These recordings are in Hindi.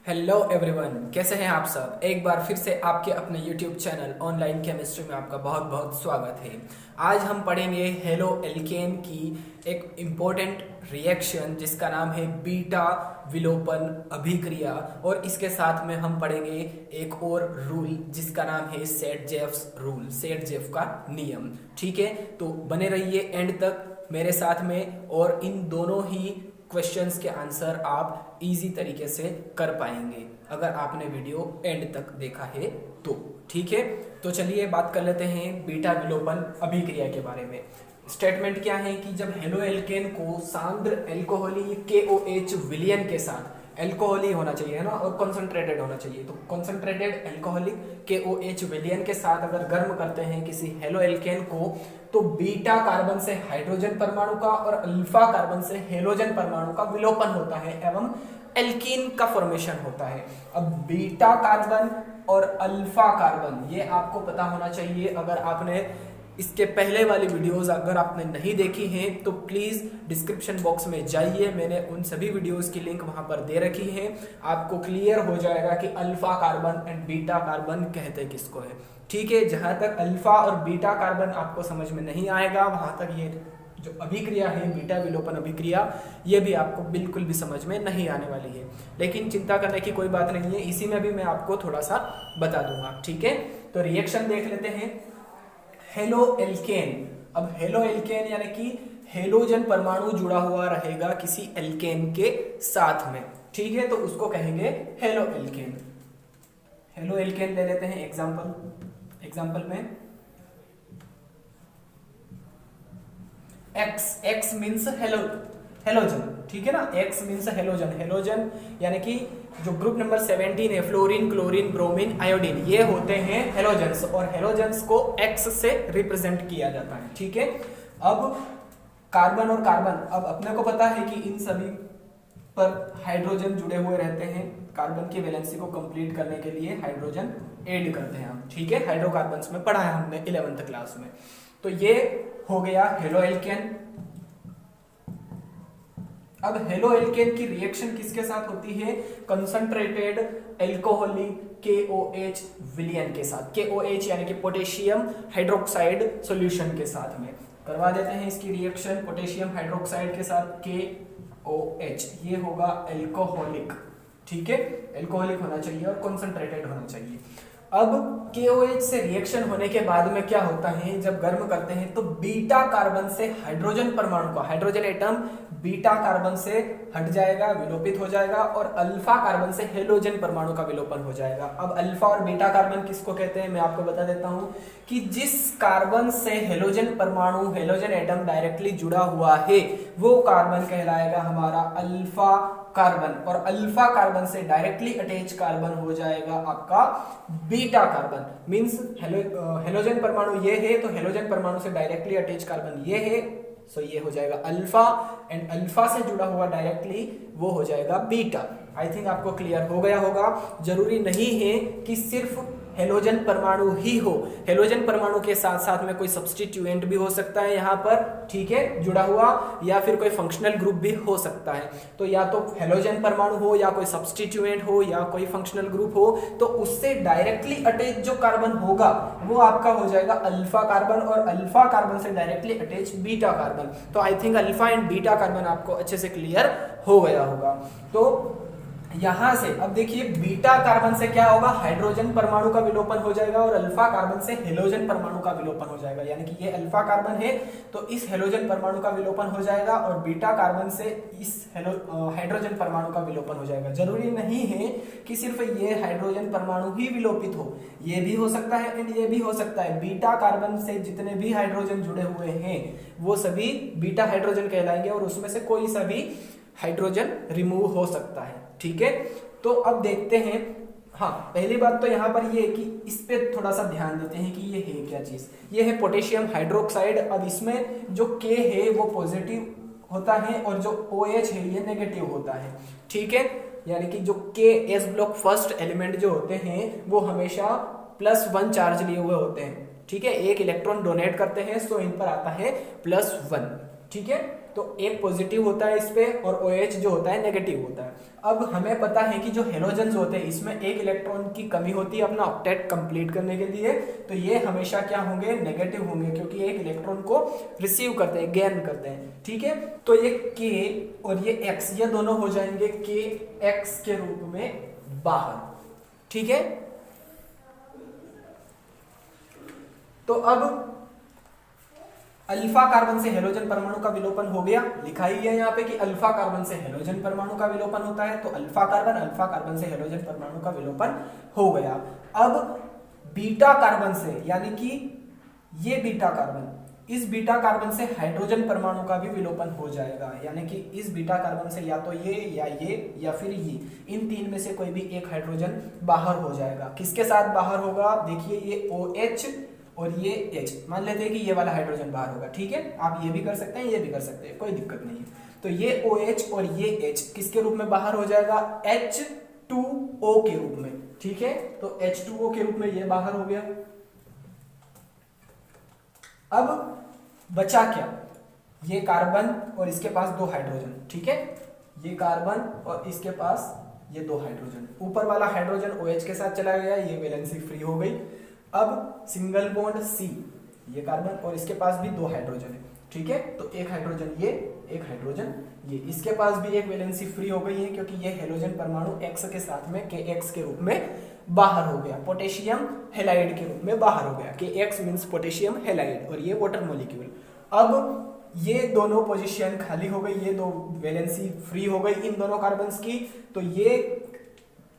हेलो एवरीवन, कैसे हैं आप सब। एक बार फिर से आपके अपने यूट्यूब चैनल ऑनलाइन केमिस्ट्री में आपका बहुत बहुत स्वागत है। आज हम पढ़ेंगे हेलो एल्केन की एक इम्पोर्टेंट रिएक्शन जिसका नाम है बीटा विलोपन अभिक्रिया, और इसके साथ में हम पढ़ेंगे एक और रूल जिसका नाम है सेट-जेफ्स रूल, सेट-जेफ का नियम। ठीक है, तो बने रहिए एंड तक मेरे साथ में, और इन दोनों ही क्वेश्चंस के आंसर आप इजी तरीके से कर पाएंगे अगर आपने वीडियो एंड तक देखा है तो। ठीक है, तो चलिए बात कर लेते हैं बीटा विलोपन अभिक्रिया के बारे में। स्टेटमेंट क्या है कि जब हेलो एल्केन को सांद्र एल्कोहली KOH विलयन के साथ, एल्कोहली होना चाहिए है ना, और कॉन्सेंट्रेटेड होना चाहिए, तो कॉन्सेंट्रेटेड एल्कोहलिक KOH विलयन के साथ अगर गर्म करते हैं किसी हेलो एल्केन को, तो बीटा कार्बन से हाइड्रोजन परमाणु का और अल्फा कार्बन से हेलोजन परमाणु का विलोपन होता है एवं एल्कीन का फॉर्मेशन होता है। अब बीटा कार्बन और अल्फा कार्बन ये आपको पता होना चाहिए। अगर आपने इसके पहले वाली वीडियोस अगर आपने नहीं देखी हैं तो प्लीज डिस्क्रिप्शन बॉक्स में जाइए, मैंने उन सभी वीडियोस की लिंक वहां पर दे रखी है। आपको क्लियर हो जाएगा कि alpha carbon and beta carbon कहते किसको है। ठीक है, जहां तक अल्फा और बीटा कार्बन आपको समझ में नहीं आएगा वहां तक ये जो अभिक्रिया है बीटा विलोपन अभिक्रिया, ये भी आपको बिल्कुल भी समझ में नहीं आने वाली है। लेकिन चिंता करने की कोई बात नहीं है, इसी में भी मैं आपको थोड़ा सा बता दूंगा। ठीक है, तो रिएक्शन देख लेते हैं। हेलो एल्केन, अब हेलो एल्केन यानी कि हेलोजन परमाणु जुड़ा हुआ रहेगा किसी एल्केन के साथ में। ठीक है, तो उसको कहेंगे हेलो एल्केन। हेलो एल्केन ले लेते हैं एग्जांपल में एक्स मीन्स हेलोजन। ठीक है ना, एक्स मीन्स हेलोजन यानी कि जो ग्रुप नंबर 17 है, फ्लोरीन, क्लोरीन, ब्रोमीन, आयोडीन, ये होते हैं हेलोजेंस, और हेलोजेंस को एक्स से रिप्रेजेंट किया जाता है। ठीक है, अब कार्बन और कार्बन, अब अपने को पता है कि इन सभी पर हाइड्रोजन जुड़े हुए रहते हैं। कार्बन की वैलेंसी को कंप्लीट करने के लिए हाइड्रोजन ऐड करते हैं हम। ठीक है, हाइड्रोकार्बन्स में पढ़ा है हमने 11th क्लास में। तो ये हो गया हेलो एल्केन। अब हेलो एल्केन की रिएक्शन किसके साथ होती है? कंसंट्रेटेड एल्कोहलिक KOH विलयन के साथ। KOH यानी कि पोटेशियम हाइड्रोक्साइड सॉल्यूशन के साथ में करवा देते हैं इसकी रिएक्शन। पोटेशियम हाइड्रोक्साइड के साथ KOH, ये होगा एल्कोहलिक। ठीक है, एल्कोहलिक होना चाहिए और कंसंट्रेटेड होना चाहिए। अब KOH से रिएक्शन होने के बाद में क्या होता है, जब गर्म करते हैं तो बीटा कार्बन से हाइड्रोजन परमाणु का, हाइड्रोजन एटम बीटा कार्बन से हट जाएगा, विलोपित हो जाएगा, और अल्फा कार्बन से हेलोजन परमाणु का विलोपन हो जाएगा। अब अल्फा और बीटा कार्बन किसको कहते हैं मैं आपको बता देता हूं कि जिस कार्बन से हेलोजन परमाणु, हेलोजन एटम डायरेक्टली जुड़ा हुआ है वो कार्बन कहलाएगा हमारा अल्फा कार्बन, और अल्फा कार्बन से डायरेक्टली अटैच कार्बन हो जाएगा आपका बीटा कार्बन। मींस हेलोजन परमाणु ये है तो हेलोजन परमाणु से डायरेक्टली अटैच कार्बन ये है, सो ये हो जाएगा अल्फा, एंड अल्फा से जुड़ा हुआ डायरेक्टली वो हो जाएगा बीटा। आई थिंक आपको क्लियर हो गया होगा। जरूरी नहीं है कि सिर्फ हेलोजन परमाणु ही हो, हेलोजन परमाणु के साथ साथ में कोई सब्स्टिट्यूएंट भी हो सकता है यहाँ पर। ठीक है, जुड़ा हुआ, या फिर कोई फंक्शनल ग्रुप भी हो सकता है। तो या तो हेलोजन परमाणु हो, या कोई सब्स्टिट्यूएंट हो, या कोई फंक्शनल ग्रुप हो, तो उससे डायरेक्टली अटैच जो कार्बन होगा वो आपका हो जाएगा अल्फा कार्बन, और अल्फा कार्बन से डायरेक्टली अटैच बीटा कार्बन। तो I think alpha and beta carbon आपको अच्छे से क्लियर हो गया होगा। तो यहां से अब देखिए बीटा कार्बन से क्या होगा, हाइड्रोजन परमाणु का विलोपन हो जाएगा, और अल्फा कार्बन से हेलोजन परमाणु का विलोपन हो जाएगा। यानी कि ये अल्फा कार्बन है तो इस हेलोजन परमाणु का विलोपन हो जाएगा, और बीटा कार्बन से इस हाइड्रोजन परमाणु का विलोपन हो जाएगा। जरूरी नहीं है कि सिर्फ ये हाइड्रोजन परमाणु ही विलोपित हो, ये भी हो सकता है एंड ये भी हो सकता है। बीटा कार्बन से जितने भी हाइड्रोजन जुड़े हुए हैं वो सभी बीटा हाइड्रोजन कहलाएंगे, और उसमें से कोई सा भी हाइड्रोजन रिमूव हो सकता है। ठीक है, तो अब देखते हैं। हाँ, पहली बात तो यहाँ पर ये है कि इस पे थोड़ा सा ध्यान देते हैं कि ये है क्या चीज। ये है पोटेशियम हाइड्रोक्साइड। अब इसमें जो K है वो पॉजिटिव होता है और जो OH है ये नेगेटिव होता है। ठीक है, यानी कि जो KS ब्लॉक फर्स्ट एलिमेंट जो होते हैं वो हमेशा +1 चार्ज लिए हुए होते हैं। ठीक है, एक इलेक्ट्रॉन डोनेट करते हैं, सो इन पर आता है +1। ठीक है, तो एक पॉजिटिव होता है इस पे और OH जो होता है नेगेटिव होता है। अब हमें पता है कि जो हेलोजन्स होते हैं इसमें एक इलेक्ट्रॉन की कमी होती है अपना ऑक्टेट कंप्लीट करने के लिए, तो ये हमेशा क्या होंगे, नेगेटिव होंगे, क्योंकि एक इलेक्ट्रॉन को रिसीव करते हैं, गेन करते हैं। ठीक है, तो ये K और ये X ये दोनों हो जाएंगे KX के रूप में बाहर। ठीक है, तो अब अल्फा कार्बन से हेलोजन परमाणु का विलोपन हो गया, लिखा ही है यहाँ पे कि अल्फा कार्बन से हेलोजन परमाणु का विलोपन होता है, तो अल्फा कार्बन से हेलोजन परमाणु का विलोपन हो गया। अब बीटा कार्बन से, यानी कि ये बीटा कार्बन, इस बीटा कार्बन से हाइड्रोजन परमाणु का भी विलोपन हो जाएगा, यानी कि इस बीटा कार्बन से या तो ये या फिर ये, इन तीन में से कोई भी एक हाइड्रोजन बाहर हो जाएगा। किसके साथ बाहर होगा, देखिए ये OH और ये H, मान लेते हैं कि ये वाला हाइड्रोजन बाहर होगा। ठीक है, आप ये भी कर सकते हैं, ये भी कर सकते हैं, कोई दिक्कत नहीं है। तो ये OH और ये H किसके रूप में बाहर हो जाएगा, H2O के रूप में। ठीक है, तो H2O के रूप में ये बाहर हो गया। अब बचा क्या, ये कार्बन और इसके पास दो हाइड्रोजन। ठीक है, ये कार्बन और इसके पास ये दो हाइड्रोजन, ऊपर वाला हाइड्रोजन OH के साथ चला गया, ये वैलेंसी फ्री हो गई। अब सिंगल बॉन्ड C, ये कार्बन और इसके पास भी दो हाइड्रोजन है। ठीक है, तो एक हाइड्रोजन ये, एक हाइड्रोजन ये, इसके पास भी एक वैलेंसी फ्री हो गई है, क्योंकि ये हेलोजन परमाणु X के साथ में KX के रूप में बाहर हो गया, पोटेशियम हेलाइड के रूप में बाहर हो गया। KX मींस पोटेशियम हेलाइड और ये वाटर मॉलिक्यूल। अब ये दोनों पोजीशन खाली हो गई, ये दो वैलेंसी फ्री हो गई इन दोनों कार्बन्स की, तो ये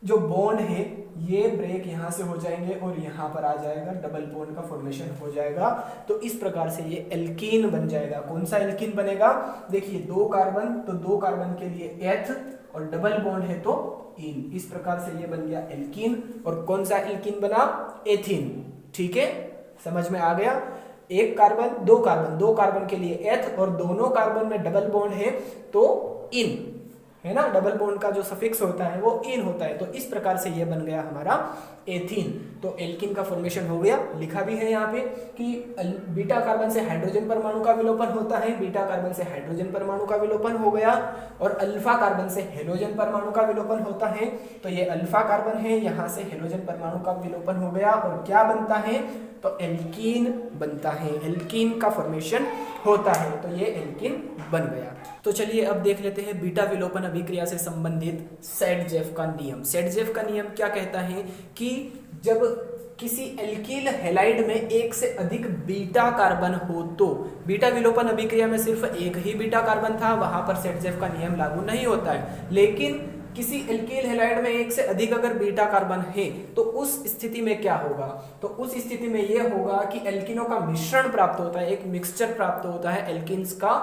जो बॉन्ड है ये ब्रेक यहां से हो जाएंगे और यहां पर आ जाएगा, डबल बॉन्ड का फॉर्मेशन हो जाएगा। तो इस प्रकार से ये एल्कीन बन जाएगा। कौन सा एल्कीन बनेगा, देखिए दो कार्बन, तो दो कार्बन के लिए एथ और डबल बॉन्ड है तो इन, इस प्रकार से ये बन गया एल्कीन। और कौन सा एल्कीन बना, एथीन। ठीक है, समझ में आ गया। एक कार्बन, दो कार्बन के लिए एथ और दोनों कार्बन में डबल बॉन्ड है तो इन, है ना, डबल बॉन्ड का जो सफिक्स होता है वो इन होता है। तो इस प्रकार से ये बन गया हमारा एथीन। तो एल्कीन का फॉर्मेशन हो गया, लिखा भी है यहाँ पे कि बीटा कार्बन से हाइड्रोजन परमाणु का विलोपन होता है, बीटा कार्बन से हाइड्रोजन परमाणु का विलोपन हो गया, और अल्फा कार्बन से हेलोजन परमाणु का विलोपन होता है। तो ये अल्फा कार्बन है, यहाँ से हेलोजन परमाणु का विलोपन हो गया और क्या बनता है, तो एल्कीन बनता है, एल्कीन का फॉर्मेशन होता है। तो ये एल्कीन बन गया। तो चलिए अब देख लेते हैं बीटा विलोपन अभिक्रिया से संबंधित सेडजेफ का नियम। सेडजेफ का नियम क्या कहता है कि जब किसी एल्कील हैलाइड में एक से अधिक बीटा कार्बन हो, तो बीटा विलोपन अभिक्रिया में सिर्फ एक ही बीटा कार्बन था, वहां पर सेडजेफ का नियम लागू नहीं होता है। लेकिन किसी एल्कील हैलाइड में एक से अधिक अगर बीटा कार्बन है तो उस स्थिति में क्या होगा, तो उस स्थिति में यह होगा कि एल्कीनों का मिश्रण प्राप्त होता है, एक मिक्सचर प्राप्त होता है एल्कीन्स का,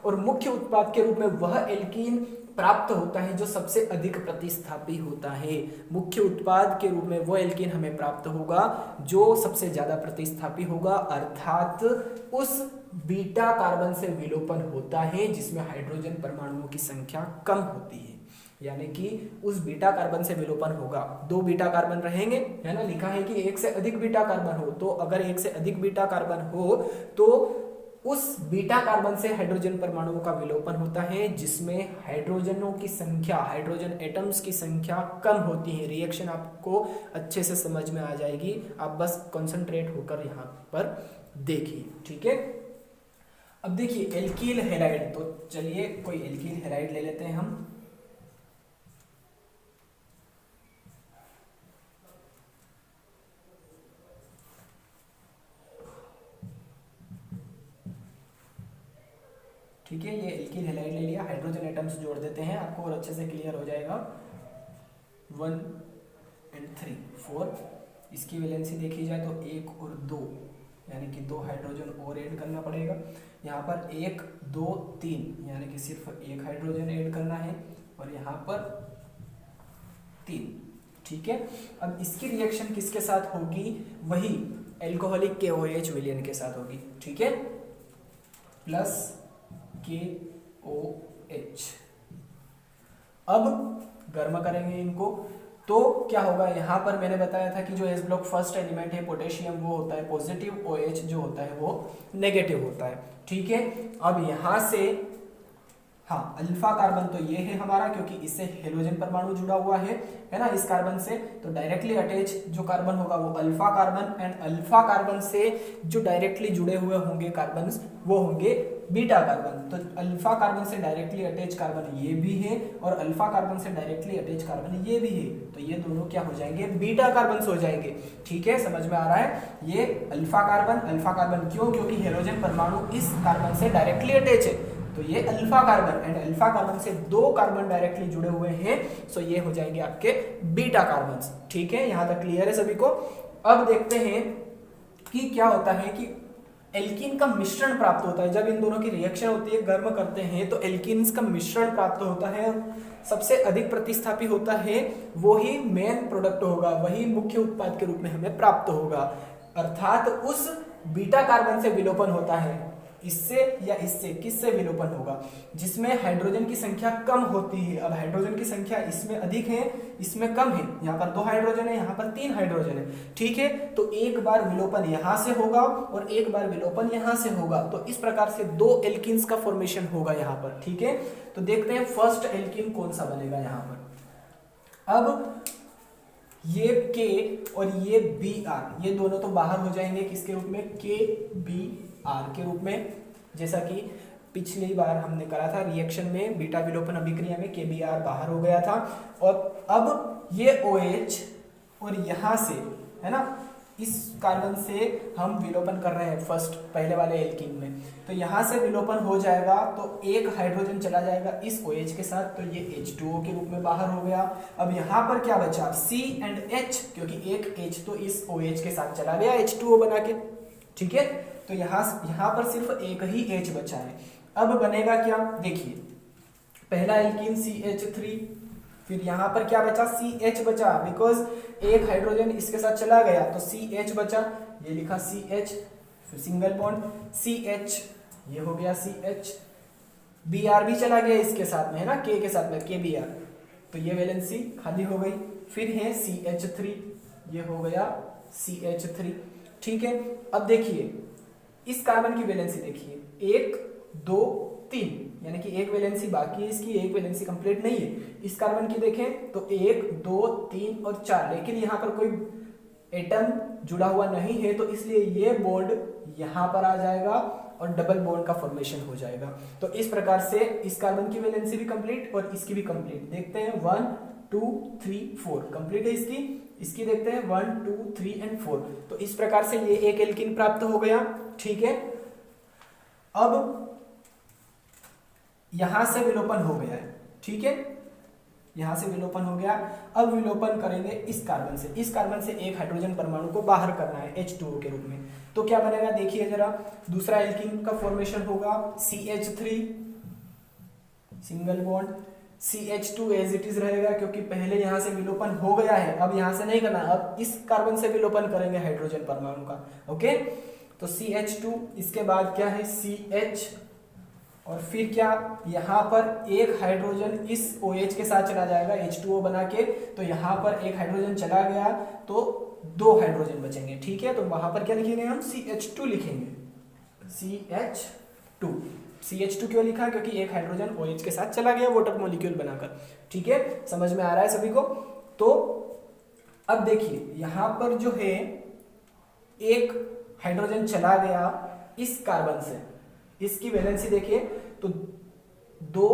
और मुख्य उत्पाद के रूप में वह एल्कीन प्राप्त होता है जो सबसे अधिक प्रतिस्थापी होता है। मुख्य उत्पाद के रूप में वो एल्कीन हमें प्राप्त होगा जो सबसे ज्यादा प्रतिस्थापी होगा, अर्थात उस बीटा कार्बन से विलोपन होता है जिसमें हाइड्रोजन परमाणुओं की संख्या कम होती है। यानी कि उस बीटा कार्बन से विलोपन होगा, दो बीटा कार्बन रहेंगे, है ना, लिखा है कि एक से अधिक बीटा कार्बन हो, तो अगर एक से अधिक बीटा कार्बन हो तो उस बीटा कार्बन से हाइड्रोजन परमाणुओं का विलोपन होता है जिसमें हाइड्रोजनों की संख्या, हाइड्रोजन एटम्स की संख्या कम होती है। रिएक्शन आपको अच्छे से समझ में आ जाएगी, आप बस कंसंट्रेट होकर यहाँ पर देखिए। ठीक है, अब देखिए एल्कील हैलाइड, तो चलिए कोई एल्कील हैलाइड ले लेते हैं हम। ठीक है, ये एल्कील हैलाइड ले लिया, हाइड्रोजन एटम्स जोड़ देते हैं, आपको और अच्छे से क्लियर हो जाएगा। 1 और 3 4, इसकी वैलेंसी देखी जाए तो 1 और 2, यानी कि 2 हाइड्रोजन और ऐड करना पड़ेगा। यहाँ पर 1 2 3, यानी कि सिर्फ 1 हाइड्रोजन ऐड करना है, और यहाँ पर 3। ठीक है, अब इसकी रिएक्शन किसके साथ होगी, वही एल्कोहलिक KOH विलयन के साथ होगी। ठीक है, प्लस KOH। अब गर्म करेंगे इनको, तो क्या होगा, यहां पर मैंने बताया था कि जो एस ब्लॉक फर्स्ट एलिमेंट है पोटेशियम वो होता है पॉजिटिव, OH जो होता है वो नेगेटिव होता है। ठीक है, अब यहां से हाँ, अल्फा कार्बन तो ये है हमारा, क्योंकि इससे हेलोजन परमाणु जुड़ा हुआ है ना, इस कार्बन से। तो डायरेक्टली अटैच जो कार्बन होगा वो alpha carbon, and alpha carbon से जो डायरेक्टली जुड़े हुए होंगे कार्बन वो होंगे बीटा कार्बन। तो अल्फा कार्बन से डायरेक्टली अटैच कार्बन ये भी है, और अल्फा कार्बन से डायरेक्टली अटैच कार्बन ये भी है। तो ये दोनों क्या हो जाएंगे, बीटा कार्बन हो जाएंगे। ठीक है, समझ में आ रहा है। ये अल्फा कार्बन क्यों, क्योंकि हेलोजन परमाणु इस कार्बन से डायरेक्टली अटैच है, तो ये alpha carbon, and alpha carbon से दो कार्बन डायरेक्टली जुड़े हुए हैं, सो ये हो जाएंगे आपके बीटा कार्बन। ठीक है, यहां तक क्लियर है सभी को। अब देखते हैं कि क्या होता है कि एल्कीन का मिश्रण प्राप्त होता है। जब इन दोनों की रिएक्शन होती है, गर्म करते हैं, तो एल्कीन्स का मिश्रण प्राप्त होता है। सबसे अधिक प्रतिस्थापी होता है वही मेन प्रोडक्ट होगा, वही मुख्य उत्पाद के रूप में हमें प्राप्त होगा। अर्थात उस बीटा कार्बन से विलोपन होता है, इससे या इससे, किससे विलोपन होगा, जिसमें हाइड्रोजन की संख्या कम होती है। अब हाइड्रोजन की संख्या इसमें अधिक है, इसमें कम है। यहाँ पर 2 हाइड्रोजन है, यहाँ पर 3 हाइड्रोजन है। ठीक है, तो एक बार विलोपन यहां से होगा और एक बार विलोपन यहां से होगा। तो इस प्रकार से 2 एल्कीन्स का फॉर्मेशन होगा यहाँ पर। ठीक है, तो देखते हैं फर्स्ट एल्कीन कौन सा बनेगा यहाँ पर। अब ये K और ये Br, ये दोनों तो बाहर हो जाएंगे किसके रूप में, KBr के रूप में। जैसा कि पिछली बार हमने करा था रिएक्शन में, बीटा विलोपन अभिक्रिया में KBr बाहर हो गया था। और अब ये OH और यहां से, है ना, इस कार्बन से हम विलोपन कर रहे हैं फर्स्ट पहले वाले एल्कीन में, तो यहां से विलोपन हो जाएगा, तो एक हाइड्रोजन चला जाएगा इस OH के साथ, तो ये H2O के रूप में बाहर हो गया। अब यहां पर क्या बचा, C एंड H, क्योंकि एक H तो इस OH के साथ चला गया H2O बना के। ठीक है, तो यहां पर सिर्फ एक ही H बचा है। अब बनेगा क्या, देखिए, पहला एल्कीन CH3, फिर यहां पर क्या बचा, CH बचा, बिकॉज एक हाइड्रोजन इसके साथ चला गया, तो CH बचा, ये लिखा CH, फिर सिंगल बॉन्ड CH, ये हो गया CH। Br भी चला गया इसके साथ में, है ना, K के साथ में, KBr, तो ये वैलेंसी खाली हो गई। फिर है CH3, ये हो गया CH3। ठीक है, अब देखिए इस कार्बन की वैलेंसी देखिए, 1 2 3, यानी कि एक वैलेंसी बाकी है इसकी, एक वैलेंसी कंप्लीट नहीं है। इस कार्बन की देखें तो 1 2 3 और 4, लेकिन यहाँ पर कोई एटम जुड़ा हुआ नहीं है, तो इसलिए ये बॉन्ड यहाँ पर आ जाएगा और डबल बॉन्ड का फॉर्मेशन हो जाएगा। तो इस प्रकार से इस कार्बन की वैलेंसी भी कंप्लीट और इसकी भी कंप्लीट। देखते हैं 1 2 3 4 कंप्लीट है इसकी देखते हैं 1 2 3 एंड 4। तो इस प्रकार से ये एक एल्कीन प्राप्त हो गया। ठीक है, अब यहां से विलोपन हो गया है। ठीक है, यहां से विलोपन हो गया। अब विलोपन करेंगे इस कार्बन से, इस कार्बन से एक हाइड्रोजन परमाणु को बाहर करना है H2O के रूप में। तो क्या बनेगा, देखिए जरा, दूसरा एल्कीन का फॉर्मेशन होगा CH3 single bond, CH2 as it is रहेगा, क्योंकि पहले यहां से विलोपन हो गया है, अब यहां से नहीं करना, अब इस कार्बन से विलोपन करेंगे हाइड्रोजन परमाणु का। ओके, तो CH2, इसके बाद क्या है CH, और फिर क्या, यहां पर एक हाइड्रोजन इस OH के साथ चला जाएगा H2O बना के, तो यहां पर एक हाइड्रोजन चला गया तो 2 हाइड्रोजन बचेंगे। ठीक है, तो वहां पर क्या लिखेंगे हम, CH2 लिखेंगे, CH2 क्यों लिखा, क्योंकि एक हाइड्रोजन OH के साथ चला गया वाटर मॉलिक्यूल बनाकर। ठीक है, समझ में आ रहा है सभी को। तो अब देखिए यहां पर जो है एक हाइड्रोजन चला गया इस कार्बन से, इसकी वैलेंसी देखिए तो 2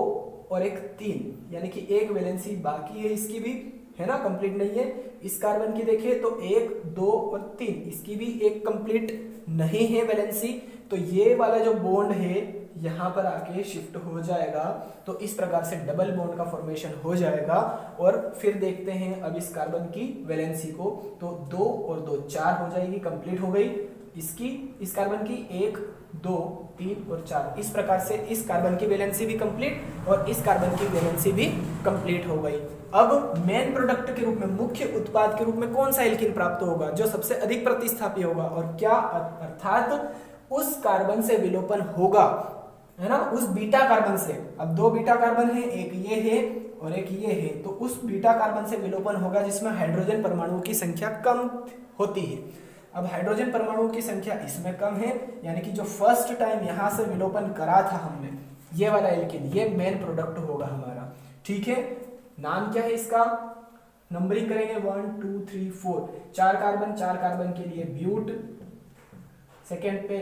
और 1 3, यानी कि एक वैलेंसी बाकी है इसकी भी, है ना, कंप्लीट नहीं है। इस कार्बन की देखिए तो 1 2 और 3, इसकी भी एक कंप्लीट नहीं है वैलेंसी, तो ये वाला जो बॉन्ड है यहां पर आके शिफ्ट हो जाएगा, तो इस प्रकार से डबल बॉन्ड का फॉर्मेशन हो जाएगा। और फिर देखते हैं अब इस कार्बन की वैलेंसी को, तो 2 और 2 4 हो जाएगी, कंप्लीट हो गई इसकी, इस कार्बन की 1 2 3 और 4। इस प्रकार से इस कार्बन की वैलेंसी भी कंप्लीट और इस कार्बन की वैलेंसी भी कंप्लीट हो गई। अब मेन प्रोडक्ट के रूप में, मुख्य उत्पाद के रूप में कौन सा एल्कीन प्राप्त होगा, जो सबसे अधिक प्रतिस्थापी होगा, और क्या, अर्थात उस कार्बन से विलोपन होगा, है ना, उस बीटा कार्बन से। अब 2 बीटा कार्बन है, एक ये है और एक ये है, तो उस बीटा कार्बन से विलोपन होगा जिसमें हाइड्रोजन परमाणुओं की संख्या कम होती है। अब हाइड्रोजन परमाणुओं की संख्या इसमें कम है, यानी कि जो फर्स्ट टाइम यहां से विलोपन करा था हमने, ये वाला एल्केन, ये मेन प्रोडक्ट होगा हमारा, ठीक है। नाम क्या है इसका, नंबरिंग करेंगे 1 2 3 4, 4 कार्बन के लिए ब्यूट, सेकेंड पे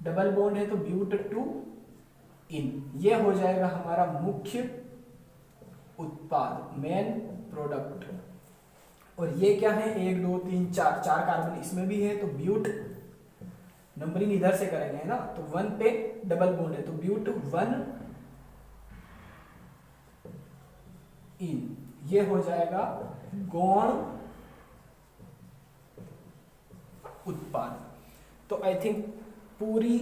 डबल बॉन्ड है तो ब्यूट 2 इन, ये हो जाएगा हमारा मुख्य उत्पाद, मेन प्रोडक्ट। और ये क्या है, 1 2 3 4, 4 कार्बन इसमें भी है तो ब्यूट, नंबरिंग इधर से करेंगे है ना, तो 1 पे डबल बॉन्ड है तो ब्यूट 1 इन, ये हो जाएगा गौण उत्पाद। तो आई थिंक पूरी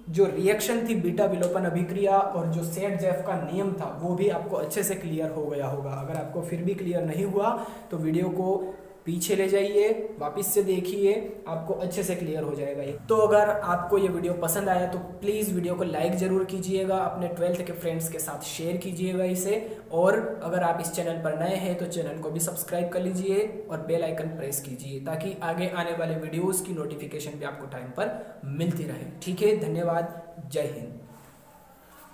जो रिएक्शन थी बीटा विलोपन अभिक्रिया और जो सेट जेफ का नियम था वो भी आपको अच्छे से क्लियर हो गया होगा। अगर आपको फिर भी क्लियर नहीं हुआ तो वीडियो को पीछे ले जाइए, वापस से देखिए, आपको अच्छे से क्लियर हो जाएगा ये। तो अगर आपको ये वीडियो पसंद आया तो प्लीज़ वीडियो को लाइक ज़रूर कीजिएगा, अपने 12th के फ्रेंड्स के साथ शेयर कीजिएगा इसे, और अगर आप इस चैनल पर नए हैं तो चैनल को भी सब्सक्राइब कर लीजिए और बेल आइकन प्रेस कीजिए ताकि आगे आने वाले वीडियोज़ की नोटिफिकेशन भी आपको टाइम पर मिलती रहे। ठीक है, धन्यवाद, जय हिंद।